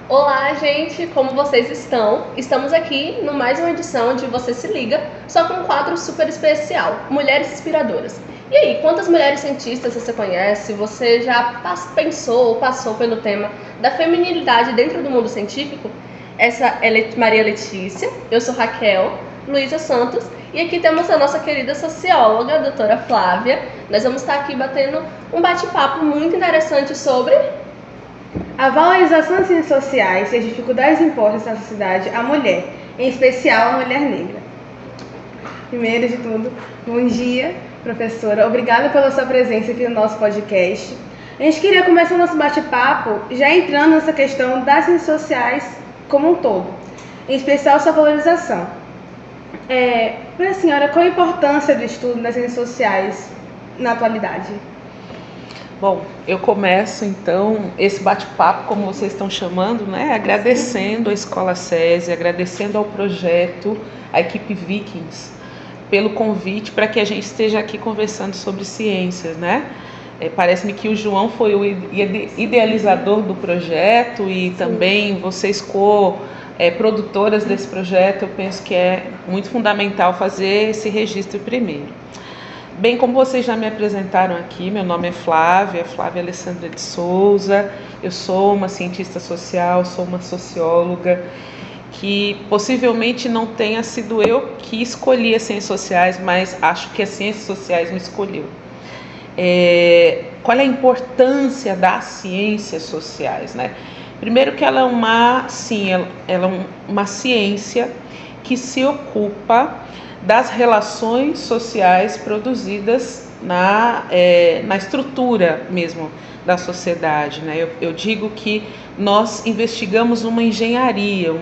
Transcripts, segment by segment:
Olá, gente! Como vocês estão? Estamos aqui no mais uma edição de Você Se Liga, só com um quadro super especial, Mulheres Inspiradoras. E aí, quantas mulheres cientistas você conhece? Você já pensou ou passou pelo tema da feminilidade dentro do mundo científico? Essa é Maria Letícia, eu sou Raquel, Luísa Santos, e aqui temos a nossa querida socióloga, a doutora Flávia. Nós vamos estar aqui batendo um bate-papo muito interessante sobre a valorização das ciências sociais e as dificuldades impostas na sociedade à mulher, em especial à mulher negra. Primeiro de tudo, bom dia, professora. Obrigada pela sua presença aqui no nosso podcast. A gente queria começar o nosso bate-papo já entrando nessa questão das ciências sociais como um todo, em especial sua valorização. Para a senhora, qual a importância do estudo das ciências sociais na atualidade? Bom, eu começo então esse bate-papo, como vocês estão chamando, né? Agradecendo a Escola SESI, agradecendo ao projeto, a equipe Vikings, pelo convite para que a gente esteja aqui conversando sobre ciências, né? Parece-me que o João foi o idealizador do projeto e também vocês produtoras desse projeto. Eu penso que é muito fundamental fazer esse registro primeiro. Bem, como vocês já me apresentaram aqui, meu nome é Flávia Alessandra de Souza, eu sou uma cientista social, sou uma socióloga, que possivelmente não tenha sido eu que escolhi as ciências sociais, mas acho que as ciências sociais me escolheu. Qual é a importância das ciências sociais, né? Primeiro que ela é uma ciência que se ocupa das relações sociais produzidas na estrutura mesmo da sociedade, né? Eu digo que nós investigamos uma engenharia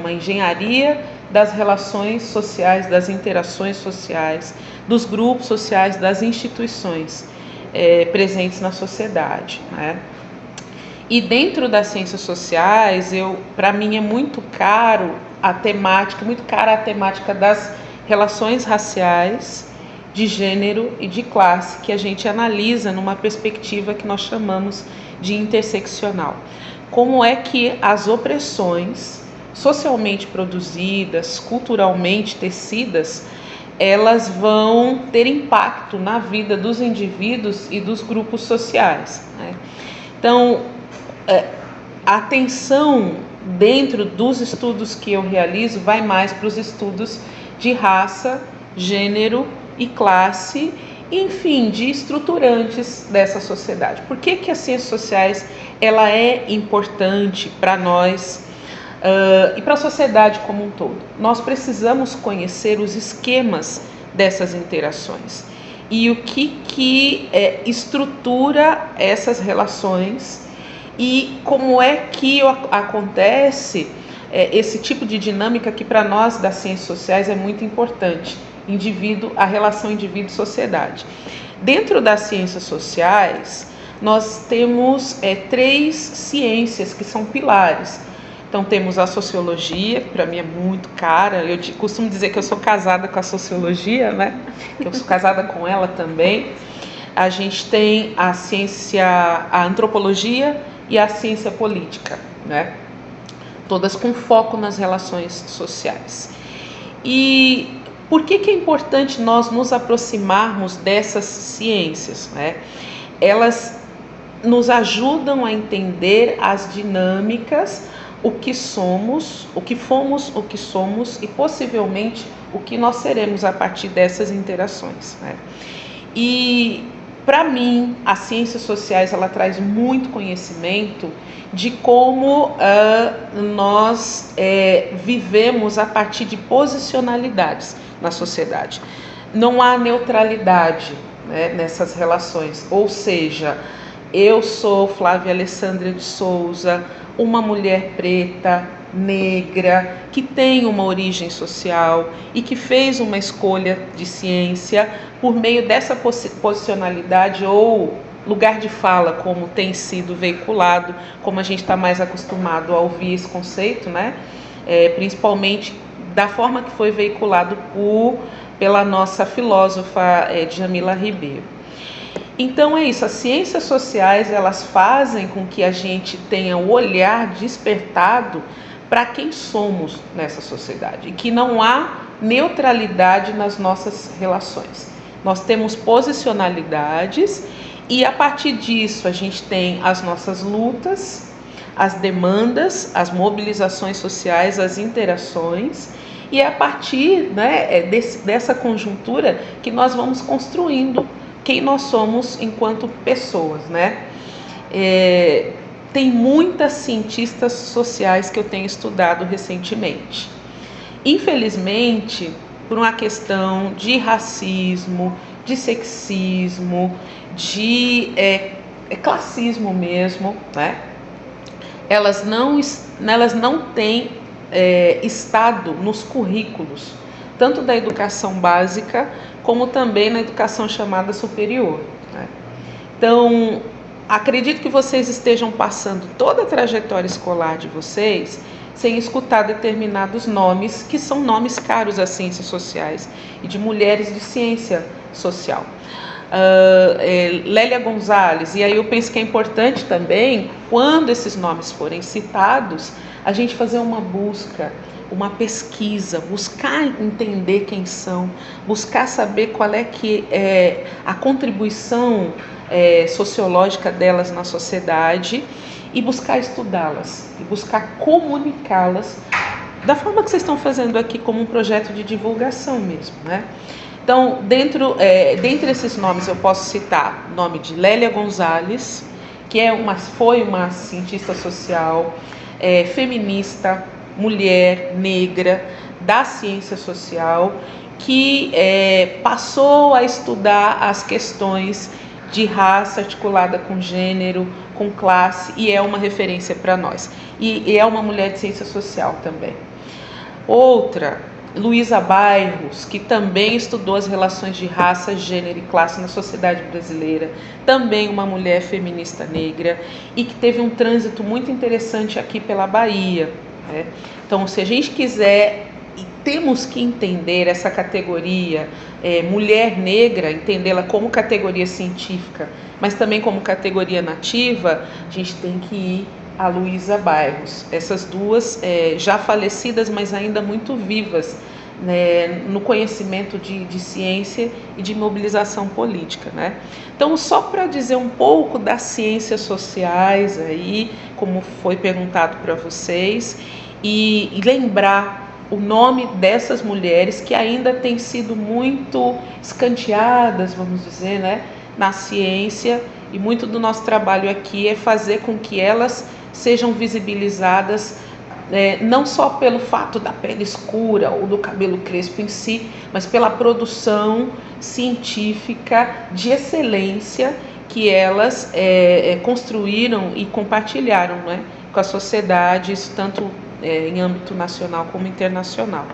das relações sociais, das interações sociais, dos grupos sociais, das instituições presentes na sociedade, né? E dentro das ciências sociais, para mim é muito cara a temática das relações raciais, de gênero e de classe, que a gente analisa numa perspectiva que nós chamamos de interseccional. Como é que as opressões socialmente produzidas, culturalmente tecidas, elas vão ter impacto na vida dos indivíduos e dos grupos sociais, né? Então, a atenção dentro dos estudos que eu realizo vai mais para os estudos de raça, gênero e classe, enfim, de estruturantes dessa sociedade. Por que as ciências sociais ela é importante para nós e para a sociedade como um todo? Nós precisamos conhecer os esquemas dessas interações e o que estrutura essas relações e como é que acontece esse tipo de dinâmica que para nós das ciências sociais é muito importante, a relação indivíduo-sociedade. Dentro das ciências sociais, nós temos 3 ciências que são pilares. Então temos a sociologia, que para mim é muito cara, eu costumo dizer que eu sou casada com a sociologia, né? Eu sou casada com ela também. A gente tem a antropologia e a ciência política, né? Todas com foco nas relações sociais. E por que é importante nós nos aproximarmos dessas ciências, né? Elas nos ajudam a entender as dinâmicas, o que somos, o que fomos, o que somos e possivelmente o que nós seremos a partir dessas interações, né? E para mim, as ciências sociais ela traz muito conhecimento de como nós vivemos a partir de posicionalidades na sociedade. Não há neutralidade, né, nessas relações, ou seja, eu sou Flávia Alessandra de Souza, uma mulher preta, negra, que tem uma origem social e que fez uma escolha de ciência por meio dessa posicionalidade ou lugar de fala, como tem sido veiculado, como a gente está mais acostumado a ouvir esse conceito, né? Principalmente da forma que foi veiculado pela nossa filósofa Djamila Ribeiro. Então é isso, as ciências sociais, elas fazem com que a gente tenha o olhar despertado para quem somos nessa sociedade e que não há neutralidade nas nossas relações. Nós temos posicionalidades e a partir disso a gente tem as nossas lutas, as demandas, as mobilizações sociais, as interações, e é a partir, né, dessa conjuntura que nós vamos construindo quem nós somos enquanto pessoas, né? Tem muitas cientistas sociais que eu tenho estudado recentemente. Infelizmente, por uma questão de racismo, de sexismo, de classismo mesmo, né? Elas não têm estado nos currículos, tanto da educação básica, como também na educação chamada superior, né? Então, acredito que vocês estejam passando toda a trajetória escolar de vocês sem escutar determinados nomes, que são nomes caros às ciências sociais e de mulheres de ciência social. Lélia Gonzalez, e aí eu penso que é importante também, quando esses nomes forem citados, a gente fazer uma busca, uma pesquisa, buscar entender quem são, buscar saber qual é que é a contribuição sociológica delas na sociedade e buscar estudá-las, e buscar comunicá-las da forma que vocês estão fazendo aqui, como um projeto de divulgação mesmo, né? Então, dentre esses nomes eu posso citar o nome de Lélia Gonzalez, que foi uma cientista social, feminista, mulher, negra, da ciência social, que passou a estudar as questões de raça articulada com gênero, com classe, e é uma referência para nós. E é uma mulher de ciência social também. Outra, Luísa Bairros, que também estudou as relações de raça, gênero e classe na sociedade brasileira, também uma mulher feminista negra e que teve um trânsito muito interessante aqui pela Bahia, né? Então, se a gente quiser, e temos que entender essa categoria mulher negra, entendê-la como categoria científica, mas também como categoria nativa, a gente tem que ir a Luísa Bairros. Essas duas já falecidas, mas ainda muito vivas, né, no conhecimento de ciência e de mobilização política, né? Então, só para dizer um pouco das ciências sociais aí, como foi perguntado para vocês, e lembrar o nome dessas mulheres que ainda têm sido muito escanteadas, vamos dizer, né, na ciência, e muito do nosso trabalho aqui é fazer com que elas sejam visibilizadas, não só pelo fato da pele escura ou do cabelo crespo em si, mas pela produção científica de excelência que elas construíram e compartilharam, né, com a sociedade, isso tanto em âmbito nacional como internacional.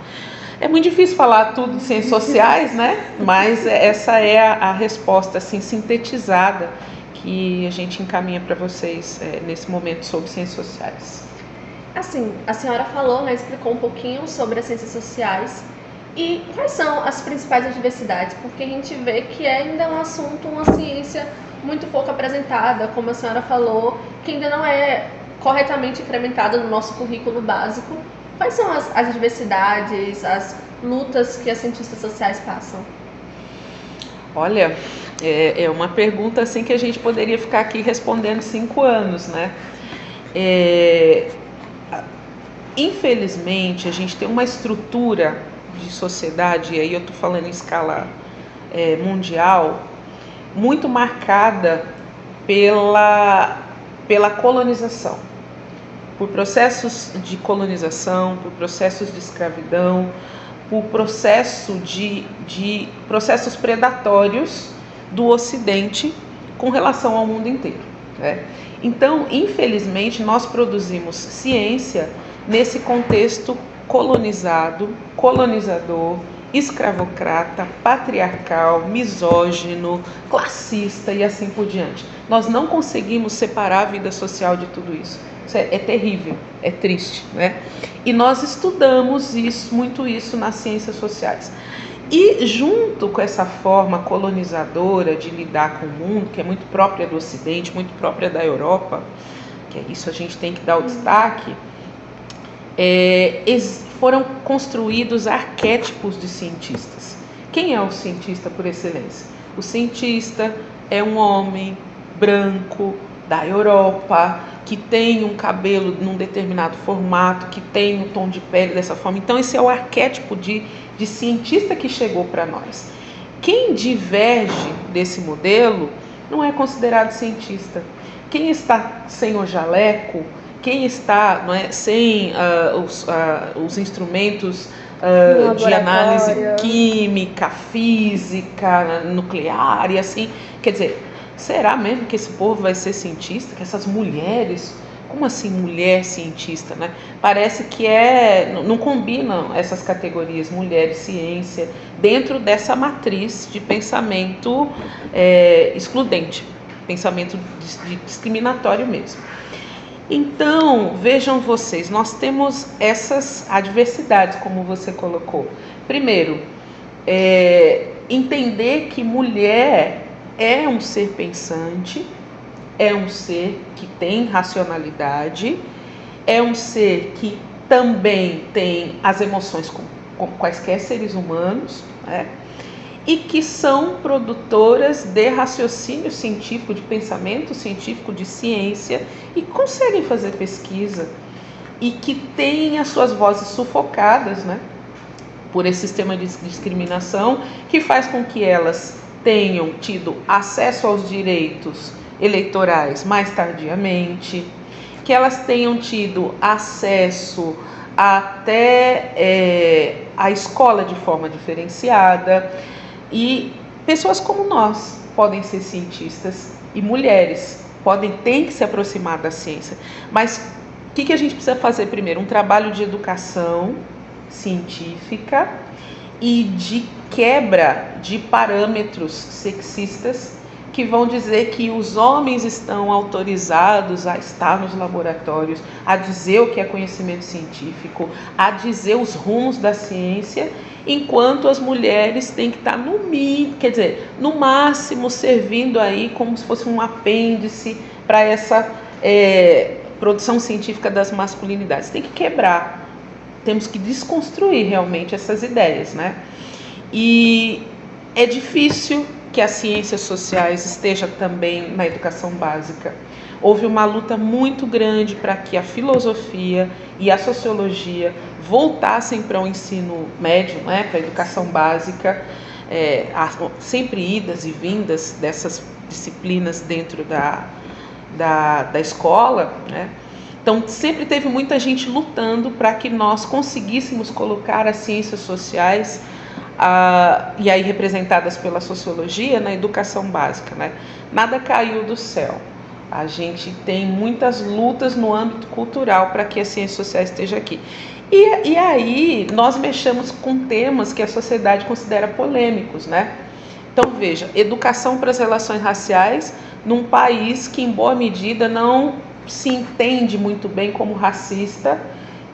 É muito difícil falar tudo de ciências sociais, né? Mas essa é a resposta assim, sintetizada que a gente encaminha para vocês nesse momento sobre ciências sociais. Assim, a senhora falou, né, explicou um pouquinho sobre as ciências sociais e quais são as principais adversidades, porque a gente vê que ainda é um assunto, uma ciência muito pouco apresentada, como a senhora falou, que ainda não é corretamente incrementada no nosso currículo básico. Quais são as adversidades, as lutas que as cientistas sociais passam? Olha, é uma pergunta assim que a gente poderia ficar aqui respondendo 5 anos, né? Infelizmente, a gente tem uma estrutura de sociedade, e aí eu estou falando em escala mundial, muito marcada pela colonização, por processos de colonização, por processos de escravidão, por processos predatórios do Ocidente com relação ao mundo inteiro, né? Então, infelizmente, nós produzimos ciência nesse contexto colonizado, colonizador, escravocrata, patriarcal, misógino, classista e assim por diante. Nós não conseguimos separar a vida social de tudo isso. Isso é terrível, é triste, né? E nós estudamos muito isso nas ciências sociais. E junto com essa forma colonizadora de lidar com o mundo, que é muito própria do Ocidente, muito própria da Europa, que é isso a gente tem que dar o destaque, foram construídos arquétipos de cientistas. Quem é o cientista por excelência? O cientista é um homem branco da Europa, que tem um cabelo num determinado formato, que tem um tom de pele dessa forma. Então esse é o arquétipo de cientista que chegou para nós. Quem diverge desse modelo não é considerado cientista. Quem está sem o jaleco, quem está sem os instrumentos de análise química, física, nuclear e assim, quer dizer, será mesmo que esse povo vai ser cientista? Que essas mulheres, como assim mulher cientista, né? Parece que não combinam essas categorias, mulher e ciência, dentro dessa matriz de pensamento excludente, pensamento discriminatório mesmo. Então, vejam vocês, nós temos essas adversidades, como você colocou. Primeiro, entender que mulher é um ser pensante, é um ser que tem racionalidade, é um ser que também tem as emoções como quaisquer seres humanos, né? E que são produtoras de raciocínio científico, de pensamento científico, de ciência, e conseguem fazer pesquisa, e que têm as suas vozes sufocadas, né, por esse sistema de discriminação, que faz com que elas tenham tido acesso aos direitos eleitorais mais tardiamente, que elas tenham tido acesso até a escola de forma diferenciada. E pessoas como nós podem ser cientistas, e mulheres têm que se aproximar da ciência. Mas o que a gente precisa fazer primeiro? Um trabalho de educação científica e de quebra de parâmetros sexistas que vão dizer que os homens estão autorizados a estar nos laboratórios, a dizer o que é conhecimento científico, a dizer os rumos da ciência, enquanto as mulheres têm que estar no máximo servindo aí como se fosse um apêndice para essa produção científica das masculinidades. Tem que quebrar, temos que desconstruir realmente essas ideias, né? E é difícil que as ciências sociais estejam também na educação básica. Houve uma luta muito grande para que a filosofia e a sociologia voltassem para o ensino médio, né, para a educação básica, sempre idas e vindas dessas disciplinas dentro da escola, né? Então sempre teve muita gente lutando para que nós conseguíssemos colocar as ciências sociais, e aí representadas pela sociologia, na educação básica, né? Nada caiu do céu. A gente tem muitas lutas no âmbito cultural para que as ciências sociais estejam aqui. E aí nós mexemos com temas que a sociedade considera polêmicos, né? Então veja, educação para as relações raciais num país que em boa medida não se entende muito bem como racista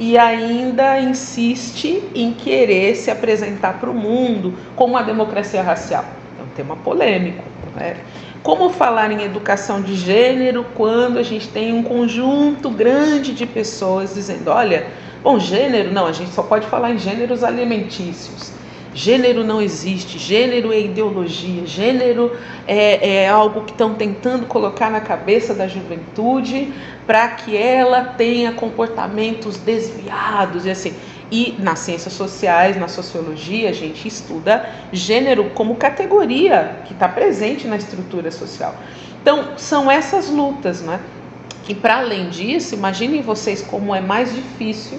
e ainda insiste em querer se apresentar para o mundo como uma democracia racial. É um tema polêmico, né? Como falar em educação de gênero quando a gente tem um conjunto grande de pessoas dizendo, olha, bom, gênero não, a gente só pode falar em gêneros alimentícios. Gênero não existe, gênero é ideologia, gênero é algo que estão tentando colocar na cabeça da juventude para que ela tenha comportamentos desviados e assim. E nas ciências sociais, na sociologia, a gente estuda gênero como categoria que está presente na estrutura social. Então, são essas lutas, né? E para além disso, imaginem vocês como é mais difícil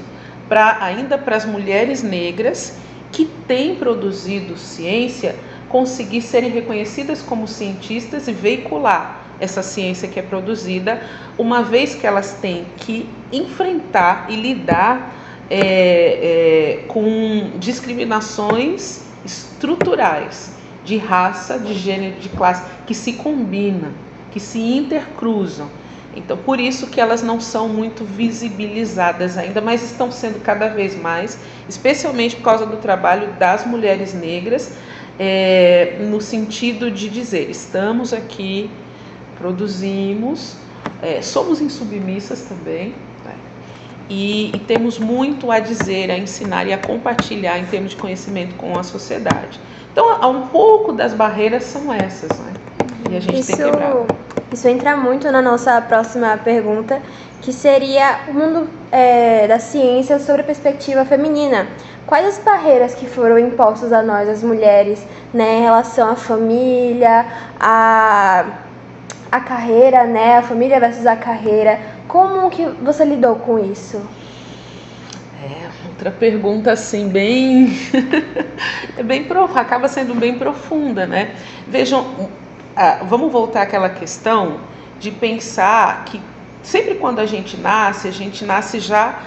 ainda para as mulheres negras que têm produzido ciência conseguir serem reconhecidas como cientistas e veicular essa ciência que é produzida, uma vez que elas têm que enfrentar e lidar com discriminações estruturais de raça, de gênero, de classe, que se combinam, que se intercruzam. Então, por isso que elas não são muito visibilizadas ainda, mas estão sendo cada vez mais, especialmente por causa do trabalho das mulheres negras, no sentido de dizer, estamos aqui, produzimos, somos insubmissas também, né? E temos muito a dizer, a ensinar e a compartilhar em termos de conhecimento com a sociedade. Então, um pouco das barreiras são essas, né? E a gente tem quebrado. Isso entra muito na nossa próxima pergunta, que seria o mundo da ciência sobre a perspectiva feminina. Quais as barreiras que foram impostas a nós, as mulheres, né, em relação à família, à carreira, né, a família versus a carreira? Como que você lidou com isso? Outra pergunta assim, acaba sendo bem profunda, né? Vejam, vamos voltar àquela questão de pensar que sempre quando a gente nasce já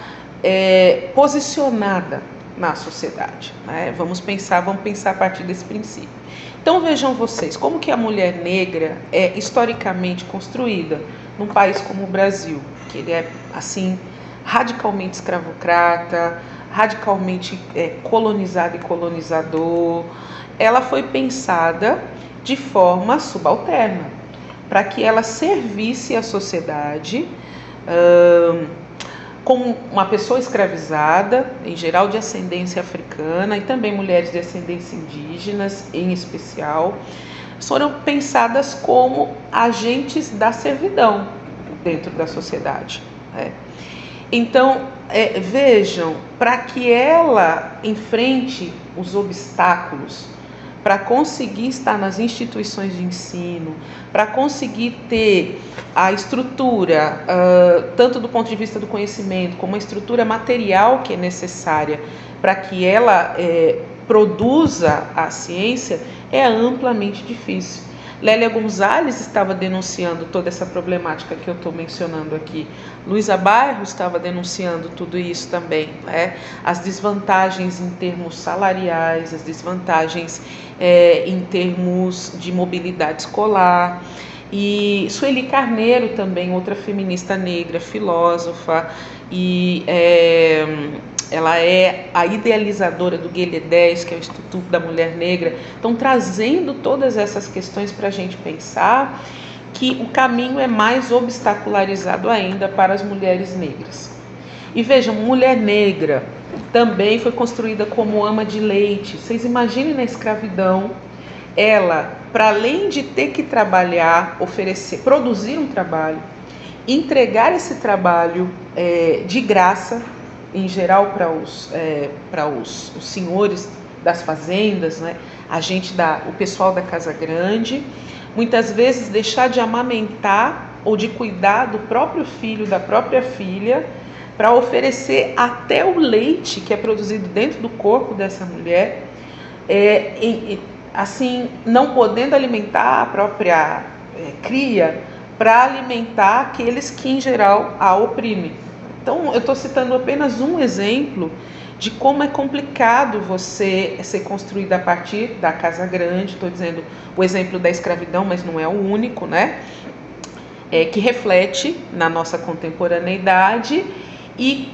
posicionada na sociedade, né? Vamos pensar a partir desse princípio. Então vejam vocês, como que a mulher negra é historicamente construída num país como o Brasil, que ele é assim radicalmente escravocrata, radicalmente colonizado e colonizador. Ela foi pensada de forma subalterna, para que ela servisse à sociedade como uma pessoa escravizada, em geral de ascendência africana, e também mulheres de ascendência indígenas em especial, foram pensadas como agentes da servidão dentro da sociedade, né? Então, vejam, para que ela enfrente os obstáculos, para conseguir estar nas instituições de ensino, para conseguir ter a estrutura, tanto do ponto de vista do conhecimento, como a estrutura material que é necessária para que ela produza a ciência, é amplamente difícil. Lélia Gonzalez estava denunciando toda essa problemática que eu estou mencionando aqui. Luísa Bairro estava denunciando tudo isso também, né? As desvantagens em termos salariais, as desvantagens em termos de mobilidade escolar. E Sueli Carneiro também, outra feminista negra, filósofa, e ela é a idealizadora do Guelé 10, que é o Instituto da Mulher Negra. Estão trazendo todas essas questões para a gente pensar que o caminho é mais obstacularizado ainda para as mulheres negras. E vejam, mulher negra também foi construída como ama de leite. Vocês imaginem na escravidão, ela, para além de ter que trabalhar, produzir um trabalho, entregar esse trabalho de graça, em geral para os senhores das fazendas, né? O pessoal da Casa Grande, muitas vezes deixar de amamentar ou de cuidar do próprio filho, da própria filha, para oferecer até o leite que é produzido dentro do corpo dessa mulher, assim, não podendo alimentar a própria cria, para alimentar aqueles que em geral a oprimem. Então, eu estou citando apenas um exemplo de como é complicado você ser construído a partir da Casa Grande. Estou dizendo o exemplo da escravidão, mas não é o único, né? Que reflete na nossa contemporaneidade e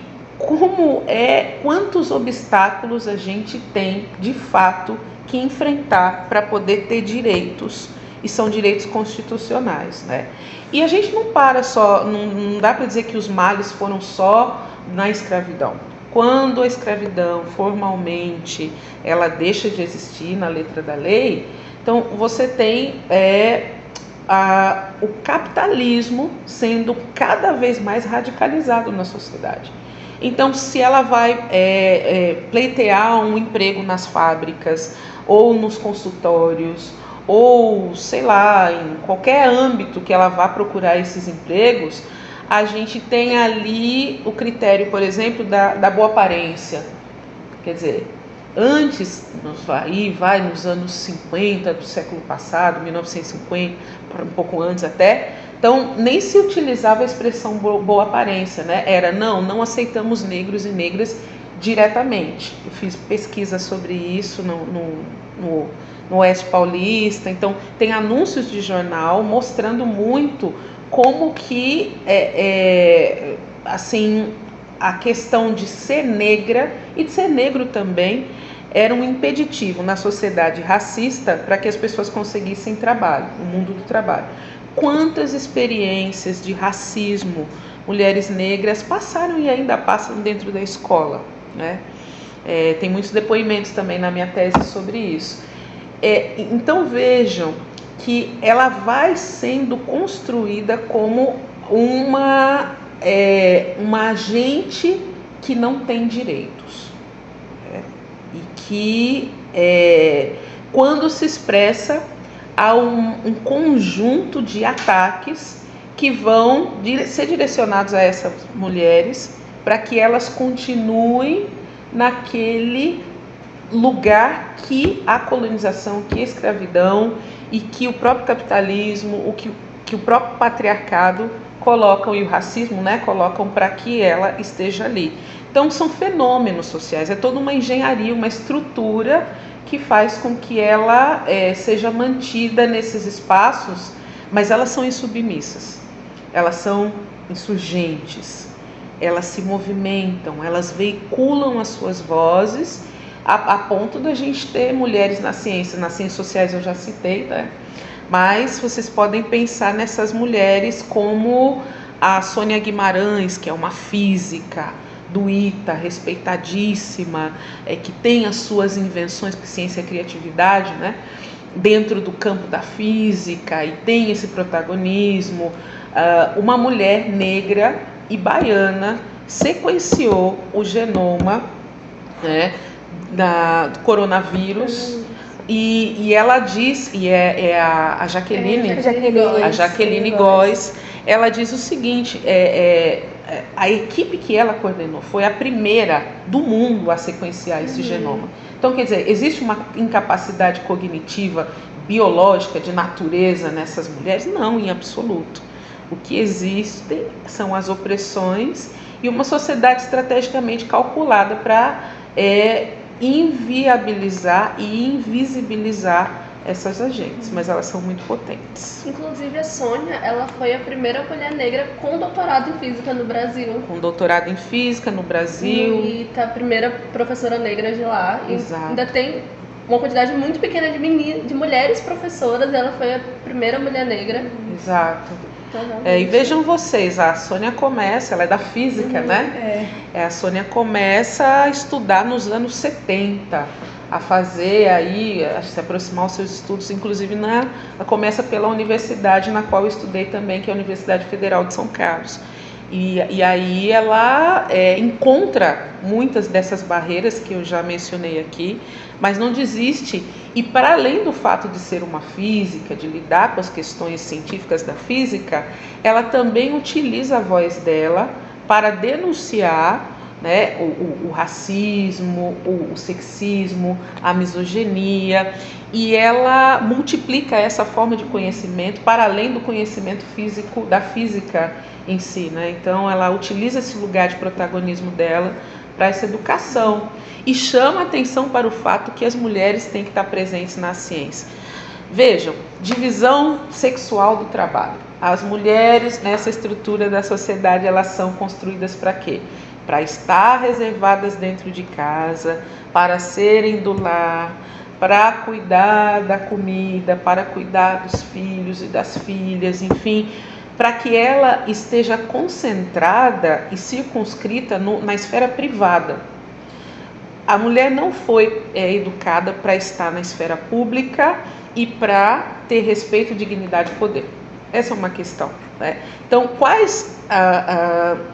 quantos obstáculos a gente tem, de fato, que enfrentar para poder ter direitos, e são direitos constitucionais, né? E a gente não para só, não dá para dizer que os males foram só na escravidão. Quando a escravidão formalmente ela deixa de existir na letra da lei, então você tem o capitalismo sendo cada vez mais radicalizado na sociedade. Então, se ela vai pleitear um emprego nas fábricas ou nos consultórios, ou, sei lá, em qualquer âmbito que ela vá procurar esses empregos, a gente tem ali o critério, por exemplo, da boa aparência. Quer dizer, antes, vai nos anos 50 do século passado, 1950, um pouco antes até, então nem se utilizava a expressão boa aparência, né? Era, não aceitamos negros e negras diretamente. Eu fiz pesquisa sobre isso no Oeste Paulista, então tem anúncios de jornal mostrando muito como que assim, a questão de ser negra e de ser negro também era um impeditivo na sociedade racista para que as pessoas conseguissem trabalho, o mundo do trabalho. Quantas experiências de racismo mulheres negras passaram e ainda passam dentro da escola, né? Tem muitos depoimentos também na minha tese sobre isso. Então vejam que ela vai sendo construída como uma agente que não tem direitos, né? E que quando se expressa há um conjunto de ataques que vão ser direcionados a essas mulheres para que elas continuem naquele lugar que a colonização, que a escravidão e que o próprio capitalismo, que o próprio patriarcado colocam, e o racismo, né, colocam para que ela esteja ali. Então são fenômenos sociais, é toda uma engenharia, uma estrutura que faz com que ela seja mantida nesses espaços, mas elas são insubmissas, elas são insurgentes, elas se movimentam, elas veiculam as suas vozes, a ponto da gente ter mulheres nas ciências sociais eu já citei, né? Mas vocês podem pensar nessas mulheres como a Sônia Guimarães, que é uma física do ITA, respeitadíssima, que tem as suas invenções, porque ciência é criatividade, né? Dentro do campo da física, e tem esse protagonismo. Uma mulher negra e baiana sequenciou o genoma, né, do coronavírus, e ela diz, e a Jaqueline Góes, ela diz o seguinte, a equipe que ela coordenou foi a primeira do mundo a sequenciar esse genoma. Então, quer dizer, existe uma incapacidade cognitiva, biológica, de natureza nessas mulheres? Não, em absoluto. O que existe são as opressões e uma sociedade estrategicamente calculada para inviabilizar e invisibilizar essas agentes, mas elas são muito potentes. Inclusive a Sônia, ela foi a primeira mulher negra com doutorado em física no Brasil. Com doutorado em física no Brasil. E tá a primeira professora negra de lá. Exato. E ainda tem uma quantidade muito pequena de mulheres professoras, ela foi a primeira mulher negra. Exato. E vejam vocês, a Sônia começa, ela é da física, né? A Sônia começa a estudar nos anos 70, a fazer aí, a se aproximar os seus estudos, inclusive ela começa pela universidade na qual eu estudei também, que é a Universidade Federal de São Carlos. E aí ela encontra muitas dessas barreiras que eu já mencionei aqui, mas não desiste. E para além do fato de ser uma física, de lidar com as questões científicas da física, ela também utiliza a voz dela para denunciar, né, o racismo, o sexismo, a misoginia, e ela multiplica essa forma de conhecimento para além do conhecimento físico, da física em si, né? Então ela utiliza esse lugar de protagonismo dela para essa educação e chama a atenção para o fato que as mulheres têm que estar presentes na ciência. Vejam, divisão sexual do trabalho. As mulheres nessa estrutura da sociedade, elas são construídas para quê? Para estar reservadas dentro de casa, para serem do lar, para cuidar da comida, para cuidar dos filhos e das filhas, enfim, para que ela esteja concentrada e circunscrita na esfera privada. A mulher não foi educada para estar na esfera pública e para ter respeito, dignidade e poder. Essa é uma questão, né? Então, quais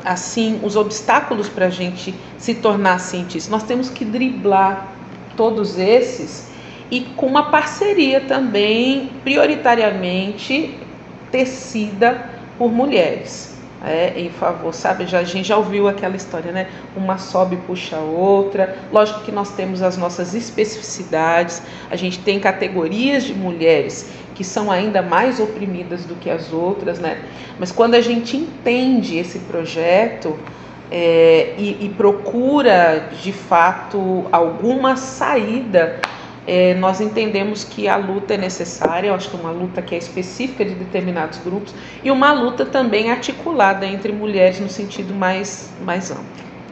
assim os obstáculos para a gente se tornar cientista? Nós temos que driblar todos esses e com uma parceria também prioritariamente tecida por mulheres. Em favor, sabe? A gente já ouviu aquela história, né? Uma sobe e puxa a outra. Lógico que nós temos as nossas especificidades, a gente tem categorias de mulheres que são ainda mais oprimidas do que as outras, né? Mas quando a gente entende esse projeto e procura, de fato, alguma saída Nós entendemos que a luta é necessária, eu acho que uma luta que é específica de determinados grupos e uma luta também articulada entre mulheres no sentido mais amplo.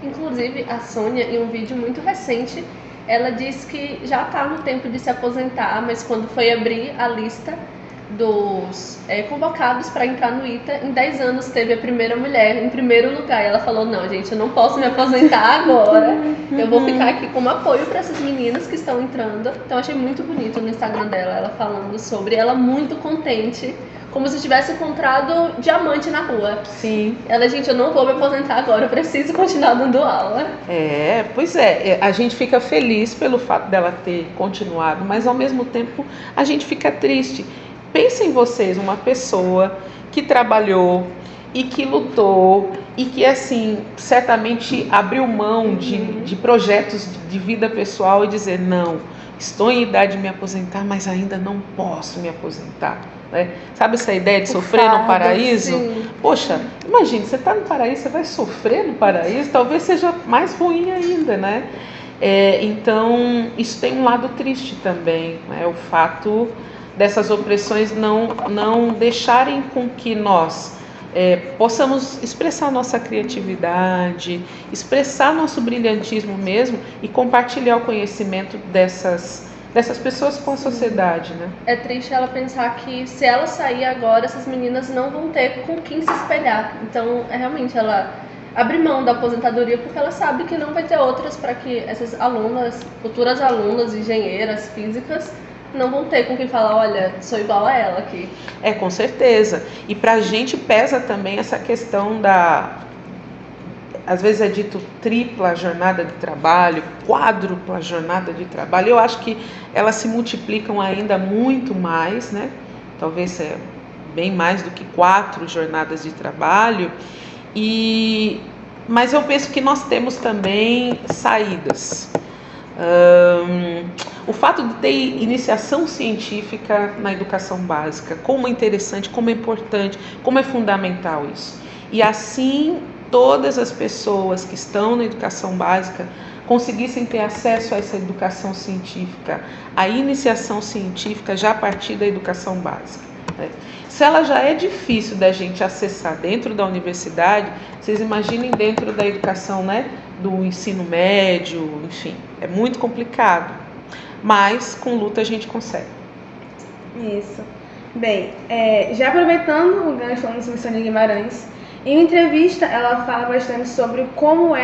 Inclusive, a Sônia, em um vídeo muito recente, ela disse que já está no tempo de se aposentar, mas quando foi abrir a lista dos convocados para entrar no ITA, em 10 anos teve a primeira mulher em primeiro lugar. E ela falou, não, gente, eu não posso me aposentar agora, eu vou ficar aqui como apoio para essas meninas que estão entrando. Então achei muito bonito no Instagram dela, ela falando sobre ela muito contente, como se tivesse encontrado diamante na rua. Sim. Ela, gente, eu não vou me aposentar agora, eu preciso continuar dando aula. Pois é, a gente fica feliz pelo fato dela ter continuado, mas ao mesmo tempo a gente fica triste. Pensem vocês, uma pessoa que trabalhou e que lutou e que, assim, certamente abriu mão de projetos de vida pessoal e dizer, não, estou em idade de me aposentar, mas ainda não posso me aposentar. Né? Sabe essa ideia de sofrer no paraíso? Sim. Poxa, imagine, você está no paraíso, você vai sofrer no paraíso, talvez seja mais ruim ainda, né? Então, isso tem um lado triste também, né? O fato dessas opressões não deixarem com que nós possamos expressar nossa criatividade, expressar nosso brilhantismo mesmo e compartilhar o conhecimento dessas pessoas com a sociedade, né? É triste ela pensar que se ela sair agora, essas meninas não vão ter com quem se espelhar. Então, realmente, ela abre mão da aposentadoria porque ela sabe que não vai ter outras para que essas alunas, futuras alunas, engenheiras, físicas, não vão ter com quem falar, olha, sou igual a ela aqui. Com certeza. E pra gente pesa também essa questão às vezes é dito tripla jornada de trabalho, quádrupla jornada de trabalho. Eu acho que elas se multiplicam ainda muito mais, né? Talvez bem mais do que 4 jornadas de trabalho. Mas eu penso que nós temos também saídas. O fato de ter iniciação científica na educação básica, como é interessante, como é importante, como é fundamental isso. E assim todas as pessoas que estão na educação básica conseguissem ter acesso a essa educação científica, a iniciação científica já a partir da educação básica. Né? Se ela já é difícil da gente acessar dentro da universidade, vocês imaginem dentro da educação, né, do ensino médio, enfim, é muito complicado, mas com luta a gente consegue. Isso. Bem, já aproveitando o gancho falando sobre Sônia Guimarães, em uma entrevista ela fala bastante sobre como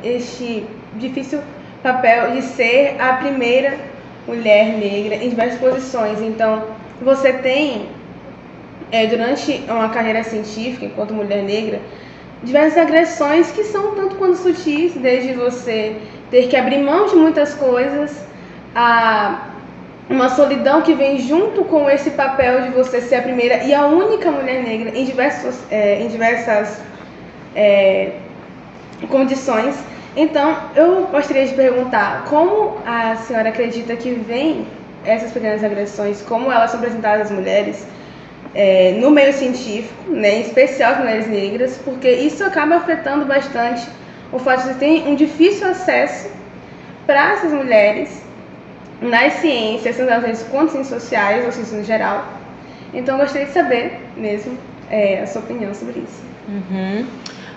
este difícil papel de ser a primeira mulher negra em diversas posições. Então, você tem, durante uma carreira científica, enquanto mulher negra, diversas agressões que são tanto quanto sutis, desde você ter que abrir mão de muitas coisas, a uma solidão que vem junto com esse papel de você ser a primeira e a única mulher negra em diversas condições. Então, eu gostaria de perguntar como a senhora acredita que vem essas pequenas agressões, como elas são apresentadas às mulheres no meio científico, né, em especial as mulheres negras, porque isso acaba afetando bastante o fato de ter um difícil acesso para essas mulheres nas ciências, tanto nas ciências quanto ciências sociais, ou ciências no geral. Então, eu gostaria de saber mesmo a sua opinião sobre isso. Uhum.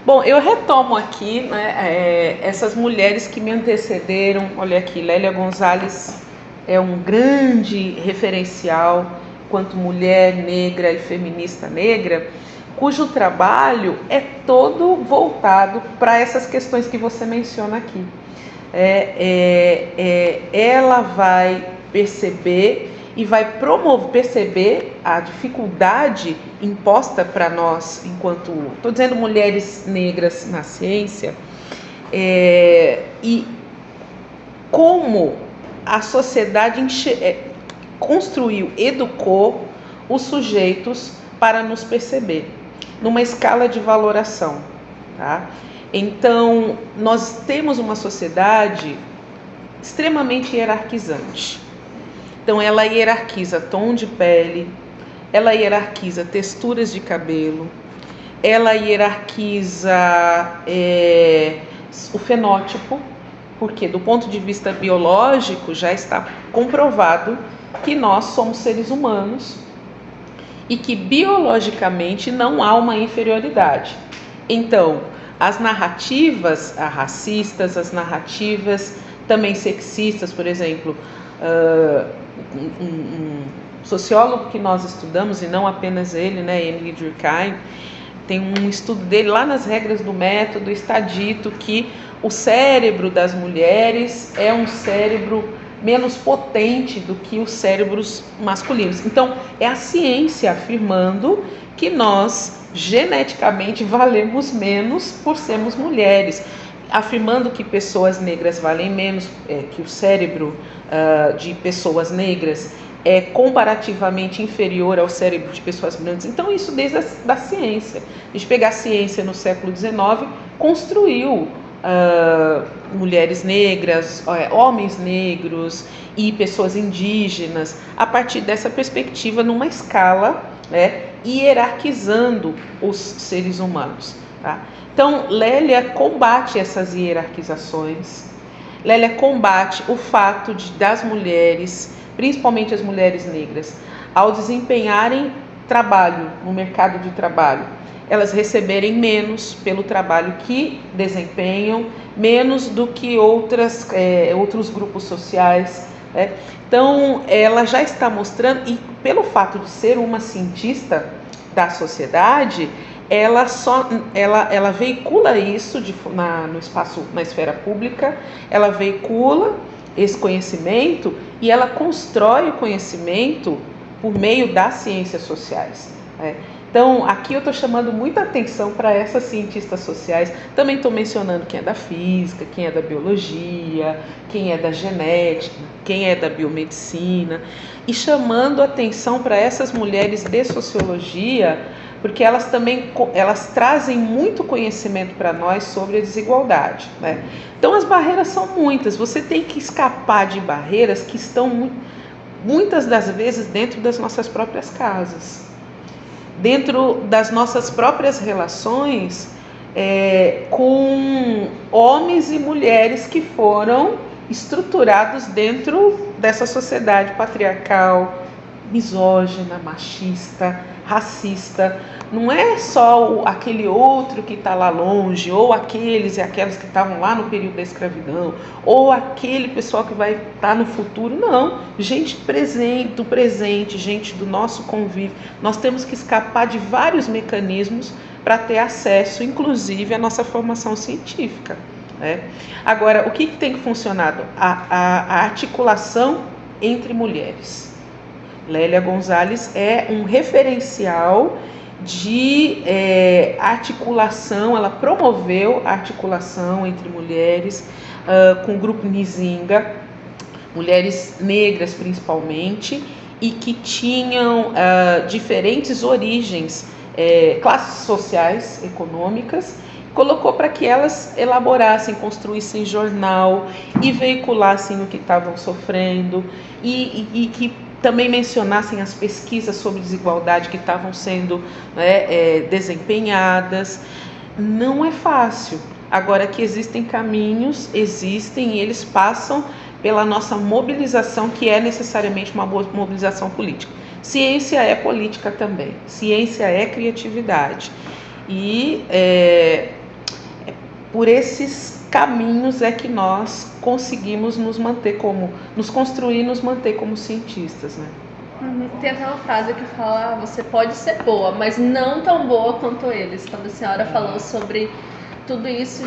Bom, eu retomo aqui, né, essas mulheres que me antecederam. Olha aqui, Lélia Gonzalez é um grande referencial quanto mulher negra e feminista negra, cujo trabalho é todo voltado para essas questões que você menciona aqui. Ela vai perceber e vai perceber a dificuldade imposta para nós, enquanto, estou dizendo mulheres negras na ciência, e como a sociedade construiu, educou os sujeitos para nos perceber, numa escala de valoração, tá? Então, nós temos uma sociedade extremamente hierarquizante. Então, ela hierarquiza tom de pele, ela hierarquiza texturas de cabelo, ela hierarquiza o fenótipo, Porque do ponto de vista biológico já está comprovado que nós somos seres humanos e que biologicamente não há uma inferioridade. Então, as narrativas racistas, as narrativas também sexistas, por exemplo, um sociólogo que nós estudamos, e não apenas ele, né, Emile Durkheim, tem um estudo dele lá nas regras do método, está dito que o cérebro das mulheres é um cérebro menos potente do que os cérebros masculinos. Então, é a ciência afirmando que nós geneticamente valemos menos por sermos mulheres, afirmando que pessoas negras valem menos, que o cérebro de pessoas negras é comparativamente inferior ao cérebro de pessoas brancas. Então, isso desde a ciência. A gente pegar a ciência no século XIX, construiu mulheres negras, homens negros e pessoas indígenas a partir dessa perspectiva numa escala, né, hierarquizando os seres humanos. Tá? Então, Lélia combate essas hierarquizações. Lélia combate o fato das mulheres, principalmente as mulheres negras, ao desempenharem trabalho no mercado de trabalho, elas receberem menos pelo trabalho que desempenham, menos do que outros grupos sociais. Né? Então, ela já está mostrando, e pelo fato de ser uma cientista da sociedade, ela veicula isso no espaço, na esfera pública, ela veicula esse conhecimento e ela constrói o conhecimento por meio das ciências sociais. Né? Então, aqui eu estou chamando muita atenção para essas cientistas sociais. Também estou mencionando quem é da física, quem é da biologia, quem é da genética, quem é da biomedicina, e chamando atenção para essas mulheres de sociologia, porque elas trazem muito conhecimento para nós sobre a desigualdade. Né? Então, as barreiras são muitas. Você tem que escapar de barreiras que estão muitas das vezes dentro das nossas próprias casas, dentro das nossas próprias relações com homens e mulheres que foram estruturados dentro dessa sociedade patriarcal, misógina, machista, racista. Não é só aquele outro que está lá longe, ou aqueles e aquelas que estavam lá no período da escravidão, ou aquele pessoal que vai estar no futuro. Não, gente do presente, gente do nosso convívio. Nós temos que escapar de vários mecanismos para ter acesso, inclusive, à nossa formação científica. Né? Agora, o que tem funcionado? A articulação entre mulheres. Lélia Gonzalez é um referencial de articulação. Ela promoveu a articulação entre mulheres com o grupo Nzinga, mulheres negras principalmente, e que tinham diferentes origens, classes sociais, econômicas, colocou para que elas elaborassem, construíssem jornal e veiculassem o que estavam sofrendo e que também mencionassem as pesquisas sobre desigualdade que estavam sendo desempenhadas. Não é fácil. Agora, que existem caminhos, existem, e eles passam pela nossa mobilização, que é necessariamente uma mobilização política. Ciência é política também, ciência é criatividade. E por esses caminhos é que nós conseguimos nos construir e nos manter como cientistas, né? Tem aquela frase que fala: você pode ser boa, mas não tão boa quanto eles. Quando a senhora falou sobre tudo isso,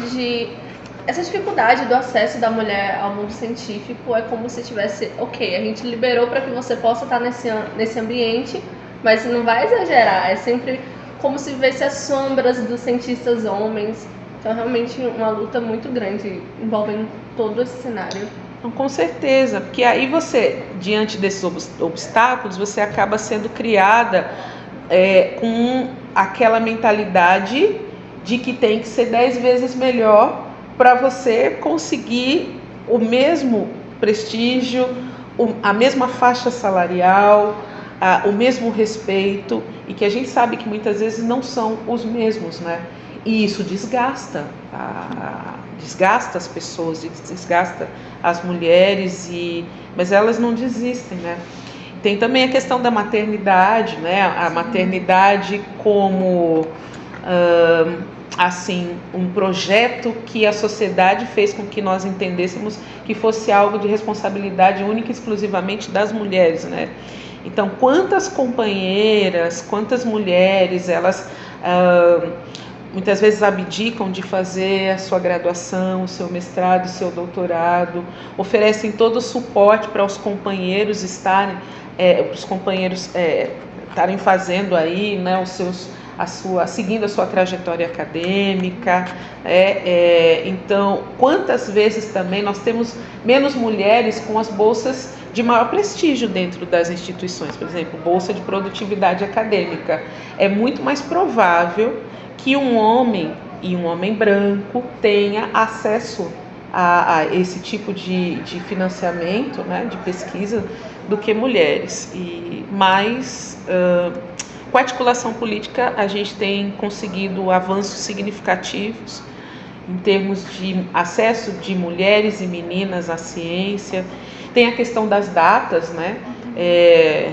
essa dificuldade do acesso da mulher ao mundo científico, é como se tivesse, ok, a gente liberou para que você possa estar nesse ambiente, mas não vai exagerar, é sempre como se vivesse as sombras dos cientistas homens. Então, realmente, uma luta muito grande envolvendo todo esse cenário. Então, com certeza, porque aí você, diante desses obstáculos, você acaba sendo criada com aquela mentalidade de que tem que ser 10 vezes melhor para você conseguir o mesmo prestígio, a mesma faixa salarial, o mesmo respeito, e que a gente sabe que muitas vezes não são os mesmos, né? E isso desgasta, desgasta as pessoas, desgasta as mulheres, mas elas não desistem, né? Tem também a questão da maternidade, né? A maternidade como assim, um projeto que a sociedade fez com que nós entendêssemos que fosse algo de responsabilidade única e exclusivamente das mulheres, né? Então, quantas companheiras, quantas mulheres, elas muitas vezes abdicam de fazer a sua graduação, o seu mestrado, o seu doutorado, oferecem todo o suporte para os companheiros estarem fazendo aí, né, seguindo a sua trajetória acadêmica. Então, quantas vezes também nós temos menos mulheres com as bolsas de maior prestígio dentro das instituições, por exemplo, bolsa de produtividade acadêmica. É muito mais provável que um homem, e um homem branco, tenha acesso a esse tipo de financiamento, né, de pesquisa, do que mulheres. Mas com a articulação política a gente tem conseguido avanços significativos em termos de acesso de mulheres e meninas à ciência. Tem a questão das datas, né?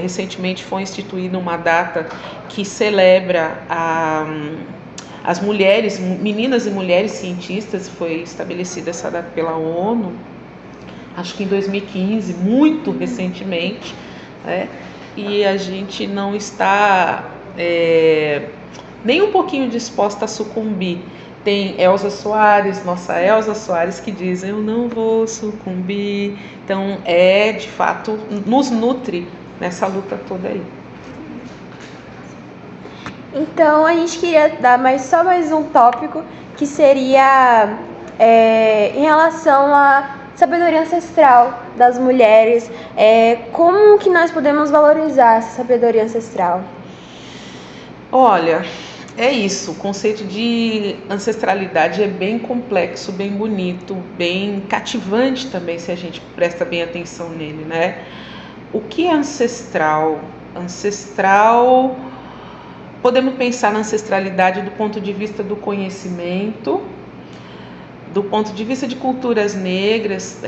Recentemente foi instituída uma data que celebra as mulheres, meninas e mulheres cientistas. Foi estabelecida essa data pela ONU, acho que em 2015, muito recentemente, né? E a gente não está nem um pouquinho disposta a sucumbir. Tem Elza Soares, nossa Elza Soares, que diz: eu não vou sucumbir. Então, de fato, nos nutre nessa luta toda aí. Então, a gente queria dar só mais um tópico, que seria em relação à sabedoria ancestral das mulheres. Como que nós podemos valorizar essa sabedoria ancestral? Olha, é isso, o conceito de ancestralidade é bem complexo, bem bonito, bem cativante também, se a gente presta bem atenção nele, né? O que é ancestral? Ancestral, podemos pensar na ancestralidade do ponto de vista do conhecimento, do ponto de vista de culturas negras,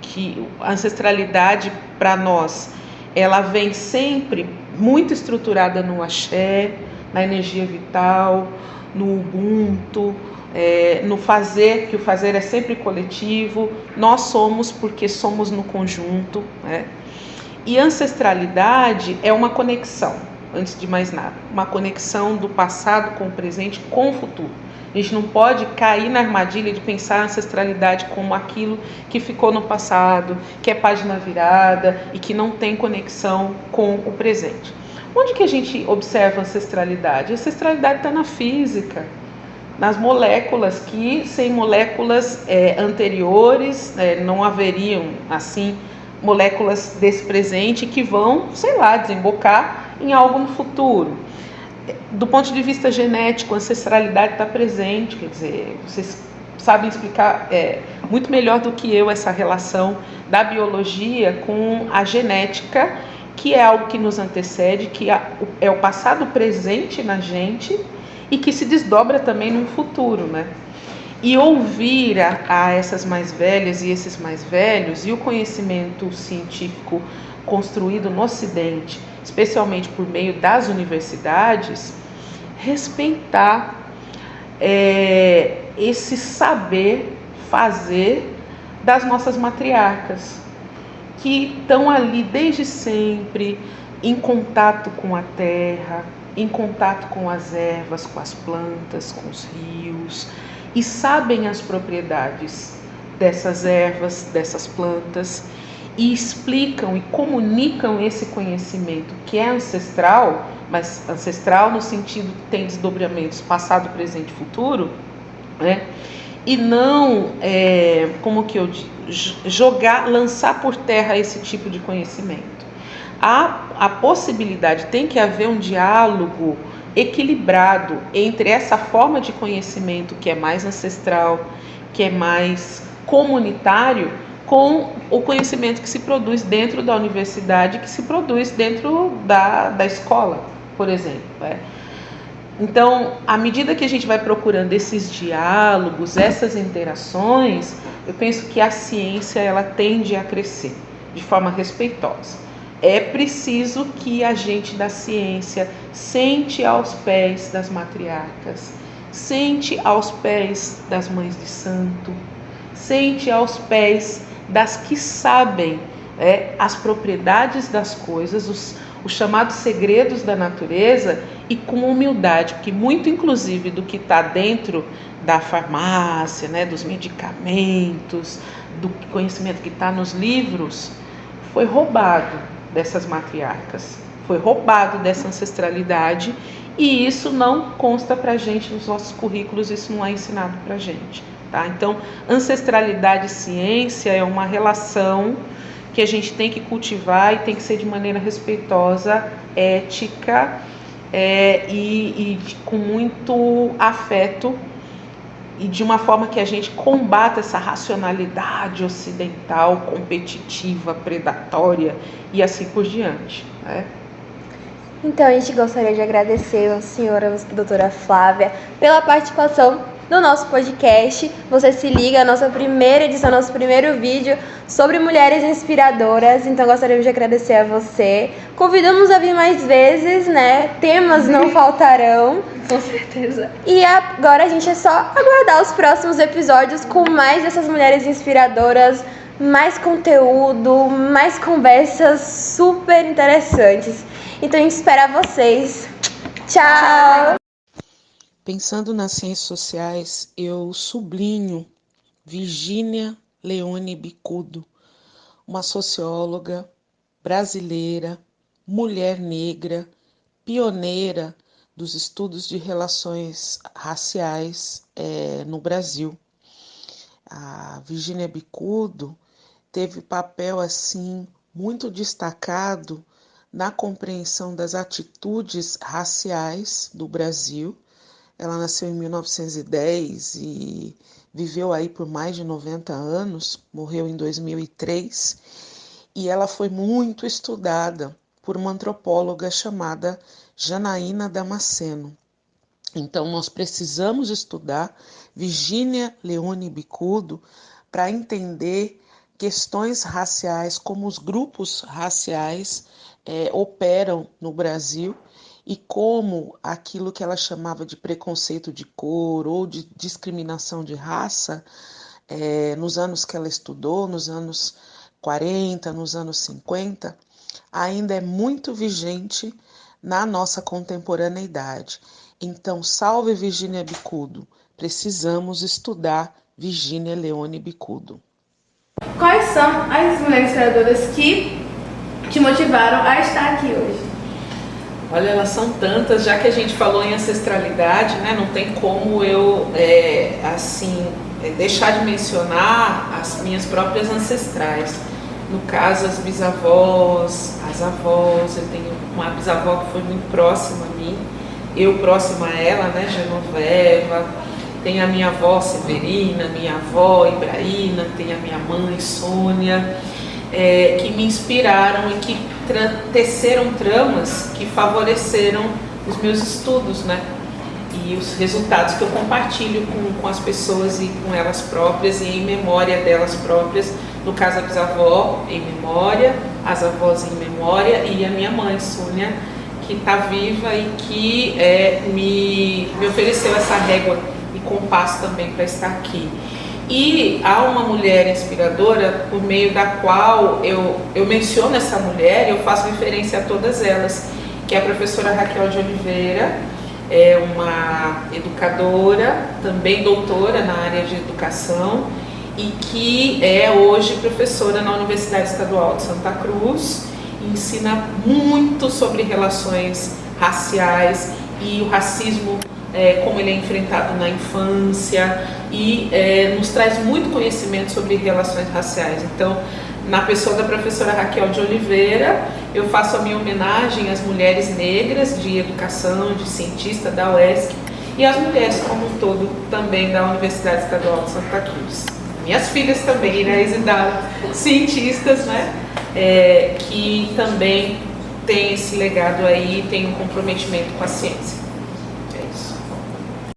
que a ancestralidade para nós, ela vem sempre muito estruturada no axé, na energia vital, no ubuntu, no fazer, que o fazer é sempre coletivo. Nós somos porque somos no conjunto, né? E ancestralidade é uma conexão, antes de mais nada, uma conexão do passado com o presente com o futuro. A gente não pode cair na armadilha de pensar a ancestralidade como aquilo que ficou no passado, que é página virada e que não tem conexão com o presente. Onde que a gente observa a ancestralidade? A ancestralidade está na física, nas moléculas, que sem moléculas anteriores não haveriam, assim, moléculas desse presente que vão, desembocar em algo no futuro. Do ponto de vista genético, a ancestralidade está presente, quer dizer, vocês sabem explicar muito melhor do que eu essa relação da biologia com a genética, que é algo que nos antecede, que é o passado presente na gente e que se desdobra também no futuro, né? E ouvir a essas mais velhas e esses mais velhos, e o conhecimento científico construído no Ocidente, especialmente por meio das universidades, respeitar esse saber fazer das nossas matriarcas, que estão ali desde sempre, em contato com a terra, em contato com as ervas, com as plantas, com os rios, e sabem as propriedades dessas ervas, dessas plantas, e explicam e comunicam esse conhecimento que é ancestral, mas ancestral no sentido que tem desdobramentos passado, presente e futuro, né? E não, lançar por terra esse tipo de conhecimento. A possibilidade, tem que haver um diálogo equilibrado entre essa forma de conhecimento que é mais ancestral, que é mais comunitário, com o conhecimento que se produz dentro da universidade, que se produz dentro da escola, por exemplo. Então, à medida que a gente vai procurando esses diálogos, essas interações, eu penso que a ciência ela tende a crescer de forma respeitosa. É preciso que a gente da ciência sente aos pés das matriarcas, sente aos pés das mães de santo, sente aos pés das que sabem as propriedades das coisas, os chamados segredos da natureza, e com humildade, porque muito inclusive do que está dentro da farmácia, dos medicamentos, do conhecimento que está nos livros, foi roubado dessas matriarcas, foi roubado dessa ancestralidade, e isso não consta para a gente nos nossos currículos, isso não é ensinado para a gente. Tá? Então, ancestralidade e ciência é uma relação que a gente tem que cultivar e tem que ser de maneira respeitosa, ética e com muito afeto, e de uma forma que a gente combata essa racionalidade ocidental, competitiva, predatória e assim por diante. Então, a gente gostaria de agradecer a senhora doutora Flávia pela participação no nosso podcast. Você se liga, a nossa primeira edição, nosso primeiro vídeo sobre mulheres inspiradoras. Então, gostaríamos de agradecer a você. Convidamos a vir mais vezes, Temas não faltarão. Com certeza. E agora a gente é só aguardar os próximos episódios com mais dessas mulheres inspiradoras, mais conteúdo, mais conversas super interessantes. Então, a gente espera vocês. Tchau! Pensando nas ciências sociais, eu sublinho Virginia Leone Bicudo, uma socióloga brasileira, mulher negra, pioneira dos estudos de relações raciais no Brasil. A Virginia Bicudo teve papel assim muito destacado na compreensão das atitudes raciais do Brasil. Ela nasceu em 1910 e viveu aí por mais de 90 anos, morreu em 2003, e ela foi muito estudada por uma antropóloga chamada Janaína Damasceno. Então, nós precisamos estudar Virginia Leone Bicudo para entender questões raciais, como os grupos raciais operam no Brasil, e como aquilo que ela chamava de preconceito de cor ou de discriminação de raça, nos anos que ela estudou, nos anos 40, nos anos 50, ainda é muito vigente na nossa contemporaneidade. Então, salve Virginia Bicudo, precisamos estudar Virginia Leone Bicudo. Quais são as mulheres inspiradoras que te motivaram a estar aqui hoje? Olha, elas são tantas, já que a gente falou em ancestralidade, não tem como eu deixar de mencionar as minhas próprias ancestrais. No caso, as bisavós, as avós. Eu tenho uma bisavó que foi muito próxima a mim, eu próxima a ela, Genoveva. Tem a minha avó Severina, minha avó Ibrahina, tem a minha mãe Sônia, que me inspiraram e que teceram tramas que favoreceram os meus estudos, e os resultados que eu compartilho com as pessoas e com elas próprias e em memória delas próprias. No caso, a bisavó em memória, as avós em memória e a minha mãe Sônia, que está viva e que me ofereceu essa régua e compasso também para estar aqui. E há uma mulher inspiradora por meio da qual eu menciono essa mulher, eu faço referência a todas elas, que é a professora Raquel de Oliveira, é uma educadora, também doutora na área de educação, e que é hoje professora na Universidade Estadual de Santa Cruz, e ensina muito sobre relações raciais e o racismo, como ele é enfrentado na infância, e nos traz muito conhecimento sobre relações raciais. Então, na pessoa da professora Raquel de Oliveira, eu faço a minha homenagem às mulheres negras de educação, de cientista da UESC, e às mulheres como um todo também da Universidade Estadual de Santa Cruz. Minhas filhas também, Isidara, cientistas, que também têm esse legado aí, têm um comprometimento com a ciência.